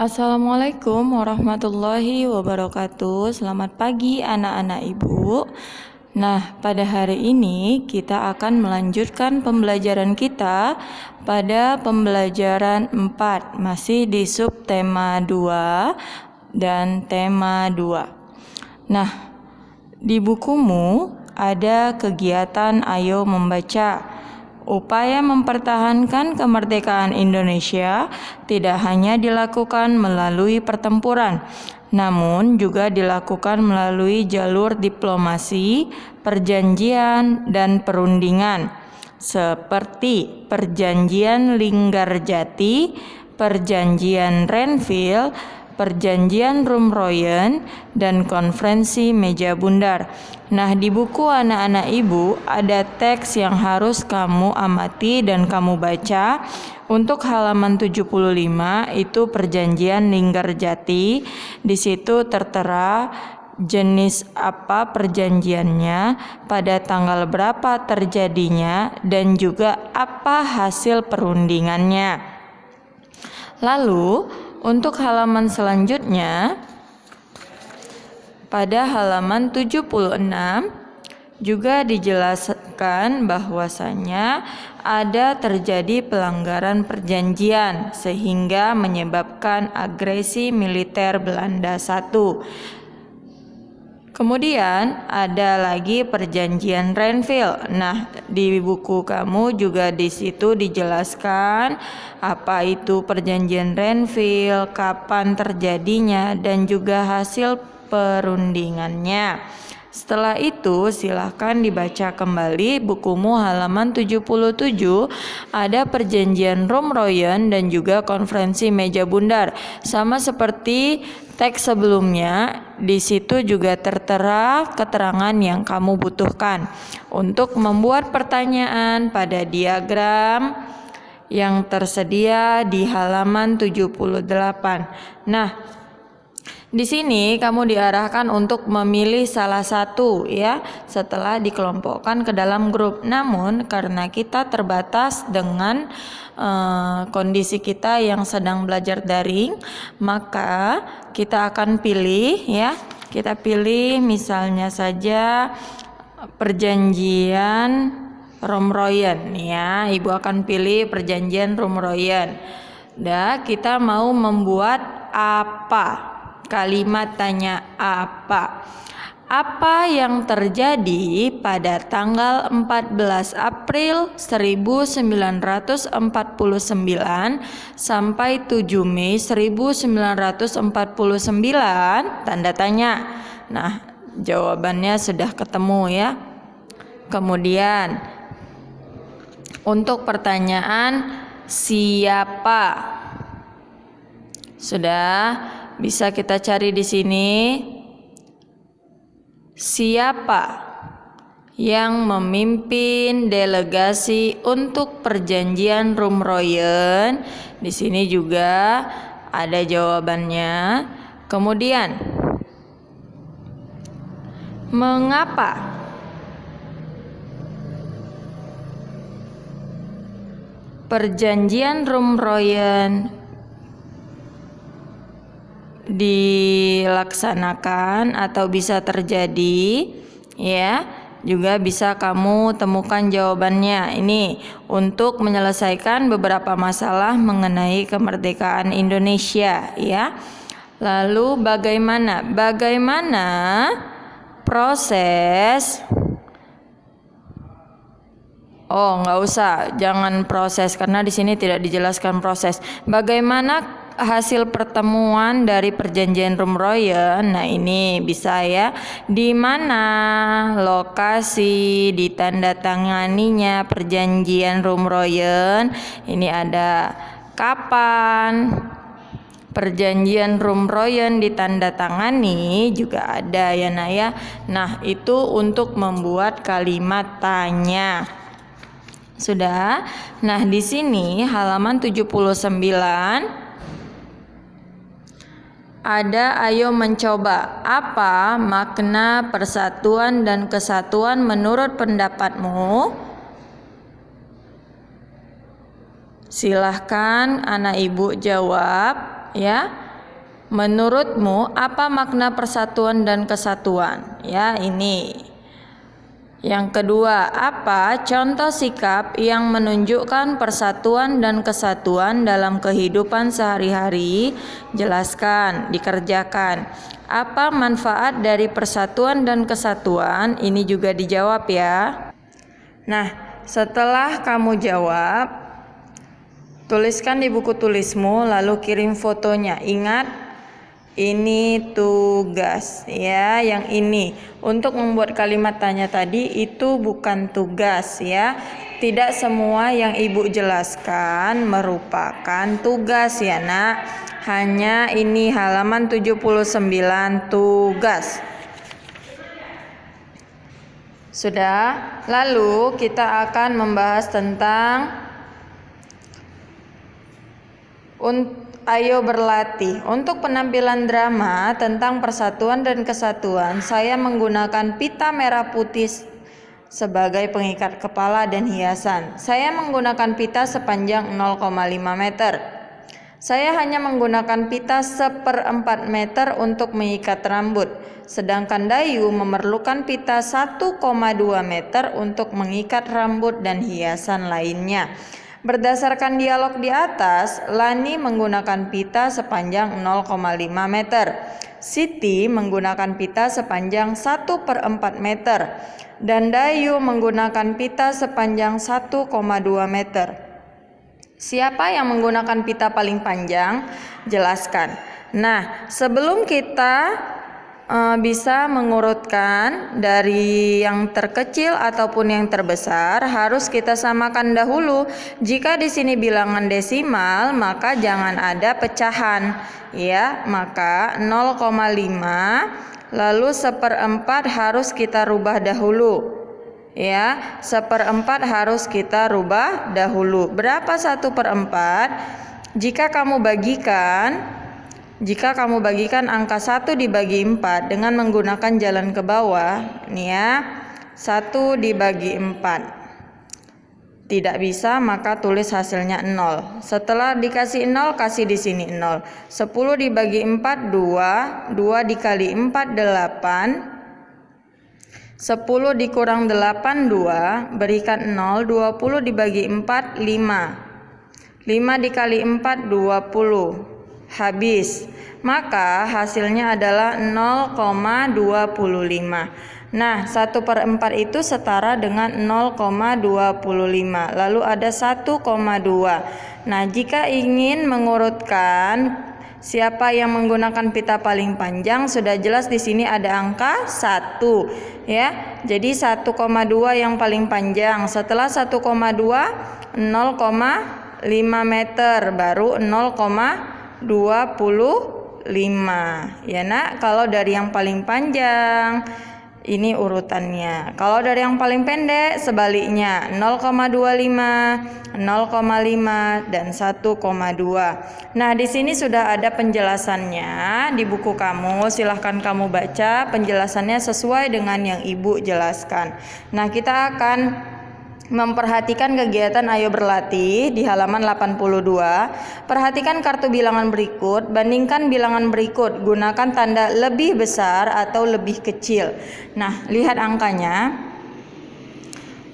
Assalamualaikum warahmatullahi wabarakatuh. Selamat pagi anak-anak ibu. Nah, pada hari ini kita akan melanjutkan pembelajaran kita pada pembelajaran 4, masih di subtema 2 dan tema 2. Nah, di bukumu ada kegiatan Ayo Membaca. Upaya mempertahankan kemerdekaan Indonesia tidak hanya dilakukan melalui pertempuran, namun juga dilakukan melalui jalur diplomasi, perjanjian, dan perundingan, seperti Perjanjian Linggarjati, Perjanjian Renville, Perjanjian Rumroyen, dan Konferensi Meja Bundar. Nah, di buku anak-anak ibu ada teks yang harus kamu amati dan kamu baca. Untuk halaman 75 itu Perjanjian Linggarjati. Di situ tertera jenis apa perjanjiannya, pada tanggal berapa terjadinya, dan juga apa hasil perundingannya. Lalu untuk halaman selanjutnya, pada halaman 76 juga dijelaskan bahwasanya ada terjadi pelanggaran perjanjian sehingga menyebabkan agresi militer Belanda I. Kemudian ada lagi Perjanjian Renville. Nah, di buku kamu juga di situ dijelaskan apa itu Perjanjian Renville, kapan terjadinya, dan juga hasil perundingannya. Setelah itu silahkan dibaca kembali bukumu halaman 77, ada Perjanjian Rumroyen dan juga Konferensi Meja Bundar. Sama seperti teks sebelumnya, di situ juga tertera keterangan yang kamu butuhkan untuk membuat pertanyaan pada diagram yang tersedia di halaman 78. Nah, di sini kamu diarahkan untuk memilih salah satu ya, setelah dikelompokkan ke dalam grup. Namun karena kita terbatas dengan kondisi kita yang sedang belajar daring, maka kita akan pilih ya. Kita pilih misalnya saja Perjanjian Rumroyen ya. Ibu akan pilih Perjanjian Rumroyen. Dan kita mau membuat apa? Kalimat tanya apa? Apa yang terjadi pada tanggal 14 April 1949 sampai 7 Mei 1949? Tanda tanya. Nah, jawabannya sudah ketemu ya. Kemudian untuk pertanyaan siapa? Sudah bisa kita cari di sini. Siapa yang memimpin delegasi untuk Perjanjian Rumroyen? Di sini juga ada jawabannya. Kemudian, mengapa Perjanjian Rumroyen dilaksanakan atau bisa terjadi ya, juga bisa kamu temukan jawabannya. Ini untuk menyelesaikan beberapa masalah mengenai kemerdekaan Indonesia ya. Lalu bagaimana proses nggak usah, jangan proses karena di sini tidak dijelaskan proses. Bagaimana hasil pertemuan dari Perjanjian Rumroyen? Nah, ini bisa ya. Di mana lokasi ditandatanganinya Perjanjian Rumroyen? Ini ada kapan Perjanjian Rumroyen ditandatangani, juga ada ya Nak ya. Nah, itu untuk membuat kalimat tanya. Sudah. Nah, di sini halaman 79 ada ayo mencoba. Apa makna persatuan dan kesatuan menurut pendapatmu? Silahkan anak ibu jawab ya. menurutmu apa makna persatuan dan kesatuan? Ya, ini. Yang kedua, apa contoh sikap yang menunjukkan persatuan dan kesatuan dalam kehidupan sehari-hari? Jelaskan, dikerjakan. Apa manfaat dari persatuan dan kesatuan? Ini juga dijawab ya. Nah, setelah kamu jawab, tuliskan di buku tulismu lalu kirim fotonya. Ingat, ini tugas ya, yang ini untuk membuat kalimat tanya tadi itu bukan tugas ya. Tidak semua yang Ibu jelaskan merupakan tugas ya Nak. Hanya ini halaman 79 tugas. Sudah? Lalu kita akan membahas tentang ayo berlatih. Untuk penampilan drama tentang persatuan dan kesatuan, saya menggunakan pita merah putih sebagai pengikat kepala dan hiasan. Saya menggunakan pita sepanjang 0,5 meter. Saya hanya menggunakan pita 1/4 meter untuk mengikat rambut. Sedangkan Dayu memerlukan pita 1,2 meter untuk mengikat rambut dan hiasan lainnya. Berdasarkan dialog di atas, Lani menggunakan pita sepanjang 0,5 meter. Siti menggunakan pita sepanjang 1/4 meter. Dan Dayu menggunakan pita sepanjang 1,2 meter. Siapa yang menggunakan pita paling panjang? Jelaskan. Nah, sebelum kita bisa mengurutkan dari yang terkecil ataupun yang terbesar, harus kita samakan dahulu. Jika di sini bilangan desimal, maka jangan ada pecahan ya. Maka 0,5 lalu 1/4 harus kita rubah dahulu ya. 1/4 harus kita rubah dahulu. Berapa 1/4? Jika kamu bagikan angka 1 dibagi 4 dengan menggunakan jalan ke bawah, nih ya, 1 dibagi 4. Tidak bisa, maka tulis hasilnya 0. Setelah dikasih 0, kasih di sini 0. 10 dibagi 4, 2. 2 dikali 4, 8. 10 dikurang 8, 2. Berikan 0. 20 dibagi 4, 5. 5 dikali 4, 20. Habis, maka hasilnya adalah 0,25. Nah, 1/4 itu setara dengan 0,25. Lalu ada 1,2. Nah, jika ingin mengurutkan siapa yang menggunakan pita paling panjang, sudah jelas di sini ada angka 1 ya. Jadi 1,2 yang paling panjang. Setelah 1,2, 0,5 meter, baru 0,25 ya Nak. Kalau dari yang paling panjang ini urutannya. Kalau dari yang paling pendek sebaliknya, 0,25, 0,5 dan 1,2. Nah, di sini sudah ada penjelasannya di buku kamu. Silahkan kamu baca penjelasannya sesuai dengan yang Ibu jelaskan. Nah, kita akan memperhatikan kegiatan ayo berlatih di halaman 82. Perhatikan kartu bilangan berikut, bandingkan bilangan berikut, gunakan tanda lebih besar atau lebih kecil. Nah, lihat angkanya.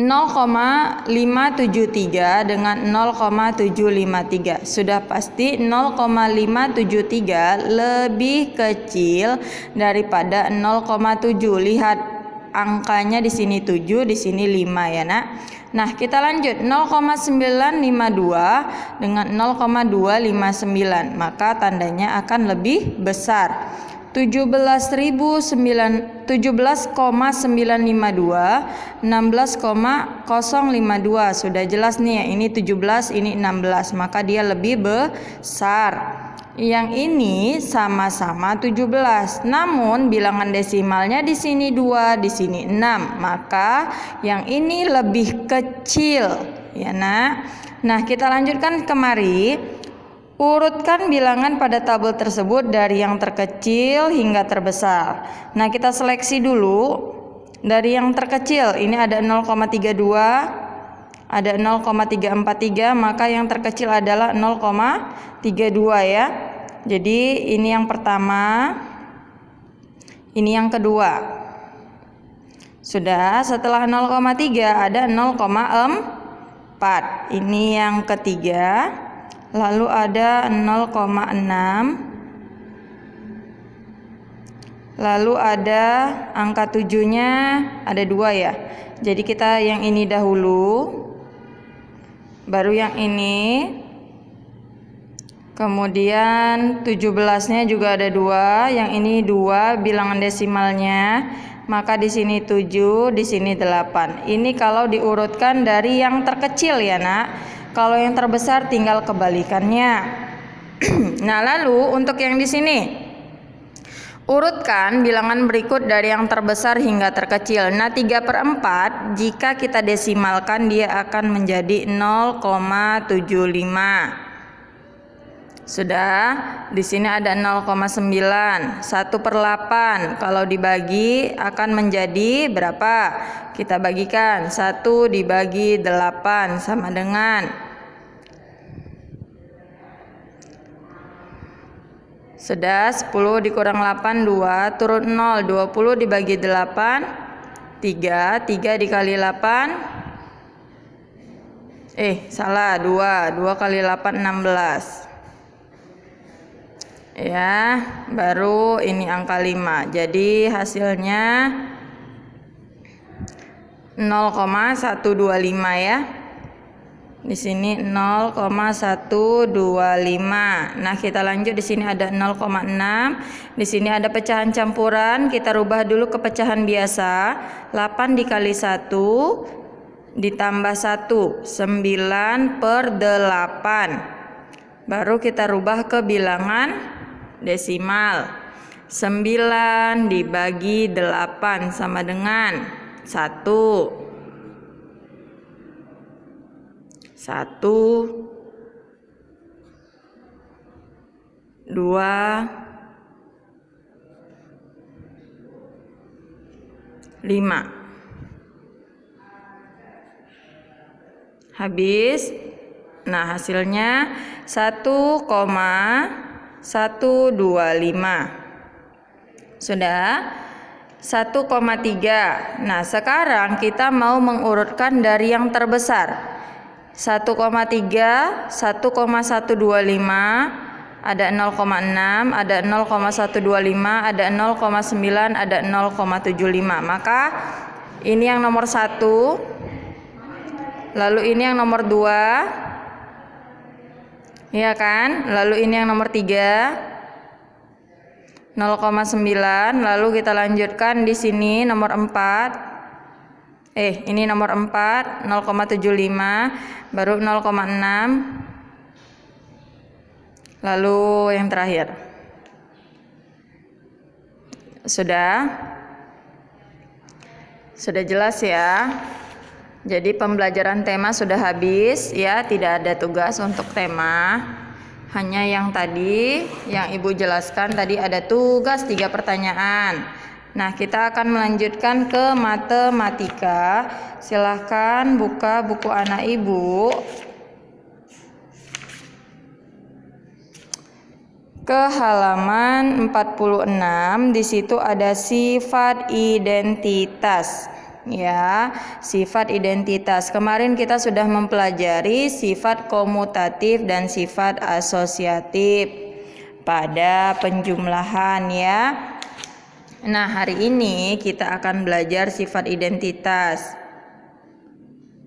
0,573 dengan 0,753. Sudah pasti 0,573 lebih kecil daripada 0,7. Lihat angkanya di sini 7, di sini 5 ya Nak. Nah, kita lanjut. 0,952 dengan 0,259, maka tandanya akan lebih besar. 17,952, 16,052. Sudah jelas nih ya, ini 17, ini 16, maka dia lebih besar. Yang ini sama-sama 17, namun bilangan desimalnya di sini 2, di sini 6, maka yang ini lebih kecil ya Nak. Nah, kita lanjutkan kemari. Urutkan bilangan pada tabel tersebut dari yang terkecil hingga terbesar. Nah, kita seleksi dulu. Dari yang terkecil ini ada 0,32, ada 0,343, maka yang terkecil adalah 0,32 ya. Jadi ini yang pertama, ini yang kedua. Sudah, setelah 0,3 ada 0,4. Ini yang ketiga. Lalu ada 0,6. Lalu ada angka 7-nya ada 2 ya. Jadi kita yang ini dahulu, baru yang ini. Kemudian 17-nya juga ada 2, yang ini 2 bilangan desimalnya, maka di sini 7, di sini 8. Ini kalau diurutkan dari yang terkecil ya nak. Kalau yang terbesar tinggal kebalikannya. Nah, lalu untuk yang di sini, urutkan bilangan berikut dari yang terbesar hingga terkecil. Nah, 3/4 jika kita desimalkan dia akan menjadi 0,75. Sudah, di sini ada 0,9. 1/8 kalau dibagi akan menjadi berapa? Kita bagikan 1 dibagi 8 sama dengan, sudah, 10 dikurang 8 2, turun 0. 20 dibagi 8 3, 3 dikali 8 salah, 2 kali 8 16. Ya, baru ini angka 5. Jadi hasilnya 0,125 ya. Di sini 0,125. Nah, kita lanjut, di sini ada 0,6. Di sini ada pecahan campuran, kita rubah dulu ke pecahan biasa. 8 dikali 1 ditambah 1, 9/8. Baru kita rubah ke bilangan desimal. 9 dibagi 8 sama dengan 1. 1, 2, 5. Habis. Nah, hasilnya 1,125. Sudah, 1,3. Nah, sekarang kita mau mengurutkan dari yang terbesar. 1,3, 1,125, ada 0,6, ada 0,125, ada 0,9, ada 0,75. Maka ini yang nomor 1, lalu ini yang nomor 2, iya kan? Lalu ini yang nomor 3, 0,9. Lalu kita lanjutkan di sini nomor 4. Ini nomor 4, 0,75, baru 0,6. Lalu yang terakhir. Sudah jelas ya. Jadi pembelajaran tema sudah habis ya, tidak ada tugas untuk tema. Hanya yang tadi yang Ibu jelaskan tadi ada tugas 3 pertanyaan. Nah, kita akan melanjutkan ke matematika. Silahkan buka buku anak Ibu ke halaman 46. Di situ ada sifat identitas. Ya, sifat identitas. Kemarin kita sudah mempelajari sifat komutatif dan sifat asosiatif pada penjumlahan ya. Nah, hari ini kita akan belajar sifat identitas.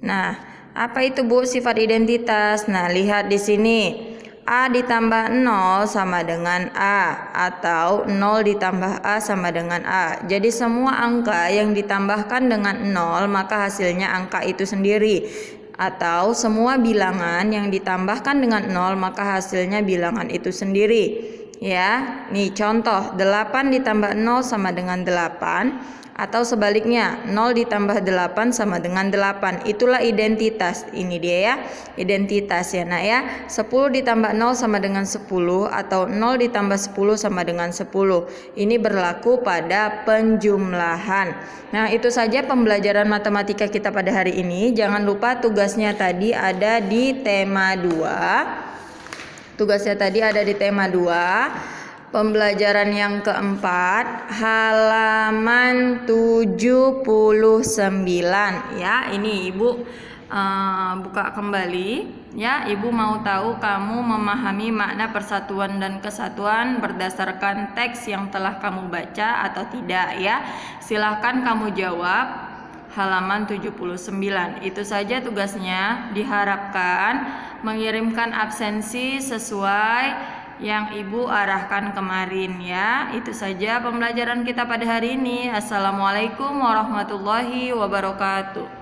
Nah, apa itu Bu sifat identitas? Nah, lihat di sini. A ditambah 0 sama dengan A, atau 0 ditambah A sama dengan A. Jadi semua angka yang ditambahkan dengan 0 maka hasilnya angka itu sendiri. Atau semua bilangan yang ditambahkan dengan 0 maka hasilnya bilangan itu sendiri. Ya, nih contoh, 8 ditambah 0 sama dengan 8, atau sebaliknya 0 ditambah 8 sama dengan 8. Itulah identitas. Ini dia ya, identitas ya nak ya. 10 ditambah 0 sama dengan 10, atau 0 ditambah 10 sama dengan 10. Ini berlaku pada penjumlahan. Nah, itu saja pembelajaran matematika kita pada hari ini. Jangan lupa tugasnya tadi ada di tema 2. Tugasnya tadi ada di tema 2. Pembelajaran yang keempat, halaman 79 ya. Ini Ibu buka kembali ya. Ibu mau tahu kamu memahami makna persatuan dan kesatuan berdasarkan teks yang telah kamu baca atau tidak ya. Silahkan kamu jawab halaman 79. Itu saja tugasnya. Diharapkan mengirimkan absensi sesuai yang Ibu arahkan kemarin ya. Itu saja pembelajaran kita pada hari ini. Assalamualaikum warahmatullahi wabarakatuh.